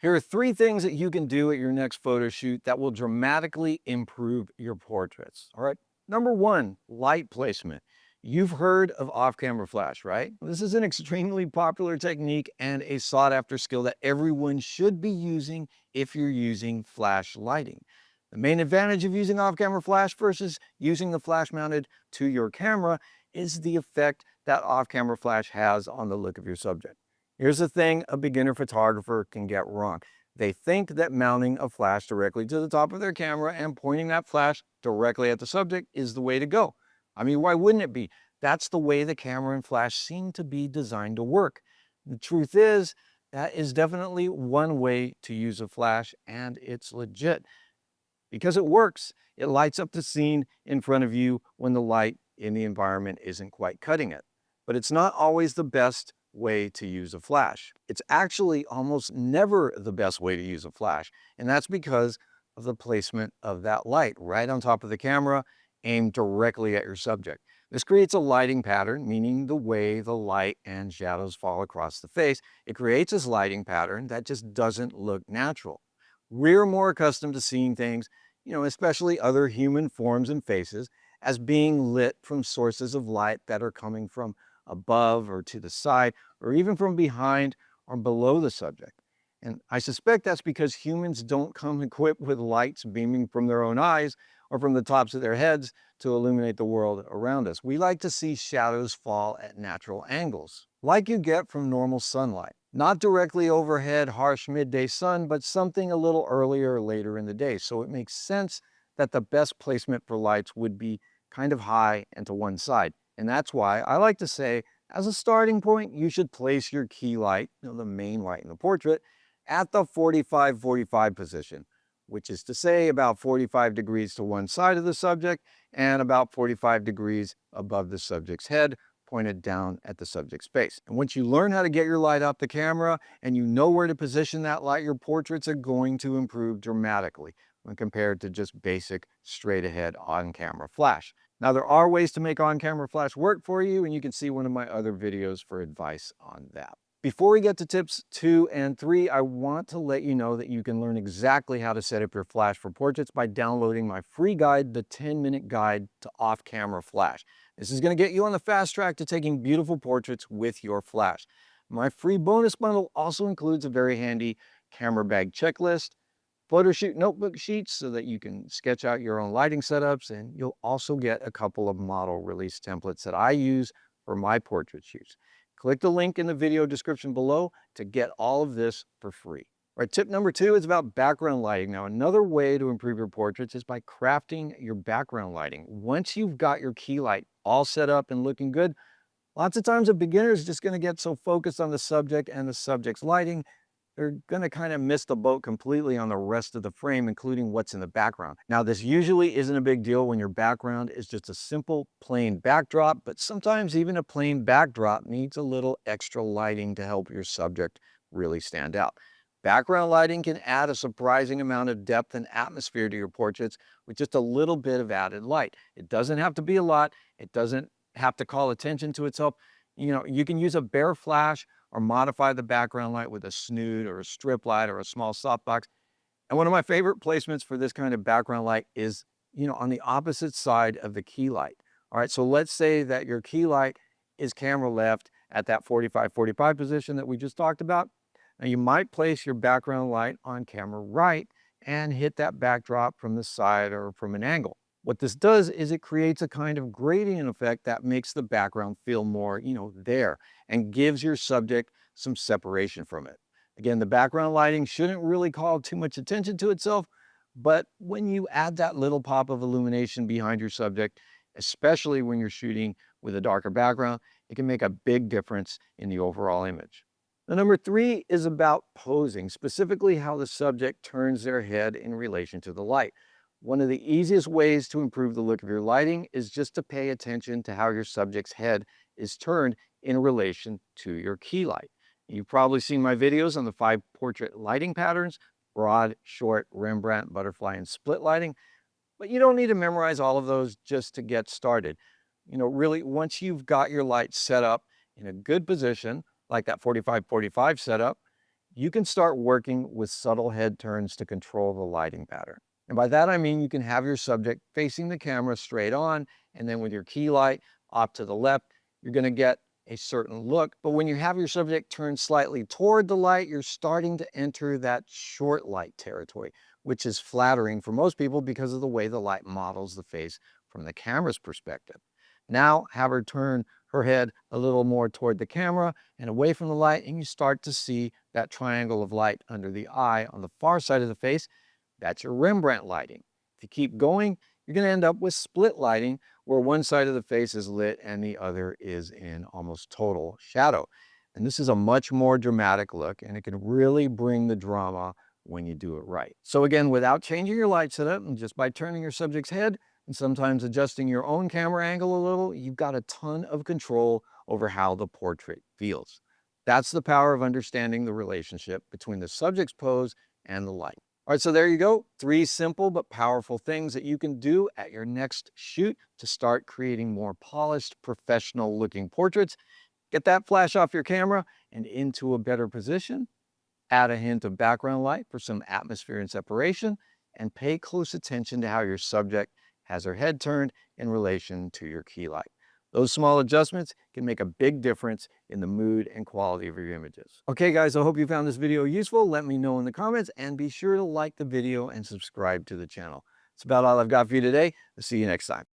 Here are three things that you can do at your next photo shoot that will dramatically improve your portraits. All right. Number one, light placement. You've heard of off-camera flash, right? This is an extremely popular technique and a sought-after skill that everyone should be using if you're using flash lighting. The main advantage of using off-camera flash versus using the flash mounted to your camera is the effect that off-camera flash has on the look of your subject. Here's the thing a beginner photographer can get wrong. They think that mounting a flash directly to the top of their camera and pointing that flash directly at the subject is the way to go. I mean, why wouldn't it be? That's the way the camera and flash seem to be designed to work. The truth is, that is definitely one way to use a flash, and it's legit. Because it works, it lights up the scene in front of you when the light in the environment isn't quite cutting it. But it's not always the best way to use a flash. It's actually almost never the best way to use a flash, and that's because of the placement of that light right on top of the camera, aimed directly at your subject. This creates a lighting pattern, meaning the way the light and shadows fall across the face. It creates this lighting pattern that just doesn't look natural. We're more accustomed to seeing things, especially other human forms and faces, as being lit from sources of light that are coming from above or to the side, or even from behind or below the subject. And I suspect that's because humans don't come equipped with lights beaming from their own eyes or from the tops of their heads to illuminate the world around us. We like to see shadows fall at natural angles, like you get from normal sunlight. Not directly overhead, harsh midday sun, but something a little earlier or later in the day. So it makes sense that the best placement for lights would be kind of high and to one side. And that's why I like to say, as a starting point, you should place your key light, the main light in the portrait, at the 45-45 position, which is to say about 45 degrees to one side of the subject and about 45 degrees above the subject's head, pointed down at the subject's face. And once you learn how to get your light up the camera and you know where to position that light, your portraits are going to improve dramatically when compared to just basic straight ahead on-camera flash. Now, there are ways to make on-camera flash work for you, and you can see one of my other videos for advice on that. Before we get to tips 2 and 3, I want to let you know that you can learn exactly how to set up your flash for portraits by downloading my free guide, the 10-minute guide to off-camera flash. This is going to get you on the fast track to taking beautiful portraits with your flash. My free bonus bundle also includes a very handy camera bag checklist, photo shoot notebook sheets so that you can sketch out your own lighting setups, and you'll also get a couple of model release templates that I use for my portrait shoots. Click the link in the video description below to get all of this for free. All right, tip number 2 is about background lighting. Now, another way to improve your portraits is by crafting your background lighting. Once you've got your key light all set up and looking good, lots of times a beginner is just going to get so focused on the subject and the subject's lighting, they're going to kind of miss the boat completely on the rest of the frame, including what's in the background. Now, this usually isn't a big deal when your background is just a simple plain backdrop, but sometimes even a plain backdrop needs a little extra lighting to help your subject really stand out. Background lighting can add a surprising amount of depth and atmosphere to your portraits with just a little bit of added light. It doesn't have to be a lot. It doesn't have to call attention to itself. You can use a bare flash or modify the background light with a snood or a strip light or a small softbox. And one of my favorite placements for this kind of background light is, on the opposite side of the key light. All right, so let's say that your key light is camera left at that 45-45 position that we just talked about. Now you might place your background light on camera right and hit that backdrop from the side or from an angle. What this does is it creates a kind of gradient effect that makes the background feel more, there, and gives your subject some separation from it. Again, the background lighting shouldn't really call too much attention to itself, but when you add that little pop of illumination behind your subject, especially when you're shooting with a darker background, it can make a big difference in the overall image. The number 3 is about posing, specifically how the subject turns their head in relation to the light. One of the easiest ways to improve the look of your lighting is just to pay attention to how your subject's head is turned in relation to your key light. You've probably seen my videos on the 5 portrait lighting patterns: broad, short, Rembrandt, butterfly, and split lighting. But you don't need to memorize all of those just to get started. Really, once you've got your light set up in a good position, like that 45-45 setup, you can start working with subtle head turns to control the lighting pattern. And by that, I mean you can have your subject facing the camera straight on, and then with your key light off to the left, you're going to get a certain look. But when you have your subject turned slightly toward the light, you're starting to enter that short light territory, which is flattering for most people because of the way the light models the face from the camera's perspective. Now have her turn her head a little more toward the camera and away from the light, and you start to see that triangle of light under the eye on the far side of the face. That's your Rembrandt lighting. If you keep going, you're going to end up with split lighting where one side of the face is lit and the other is in almost total shadow. And this is a much more dramatic look, and it can really bring the drama when you do it right. So again, without changing your light setup and just by turning your subject's head and sometimes adjusting your own camera angle a little, you've got a ton of control over how the portrait feels. That's the power of understanding the relationship between the subject's pose and the light. All right, so there you go. 3 simple but powerful things that you can do at your next shoot to start creating more polished, professional looking portraits. Get that flash off your camera and into a better position. Add a hint of background light for some atmosphere and separation, and pay close attention to how your subject has her head turned in relation to your key light. Those small adjustments can make a big difference in the mood and quality of your images. Okay guys, I hope you found this video useful. Let me know in the comments and be sure to like the video and subscribe to the channel. That's about all I've got for you today. I'll see you next time.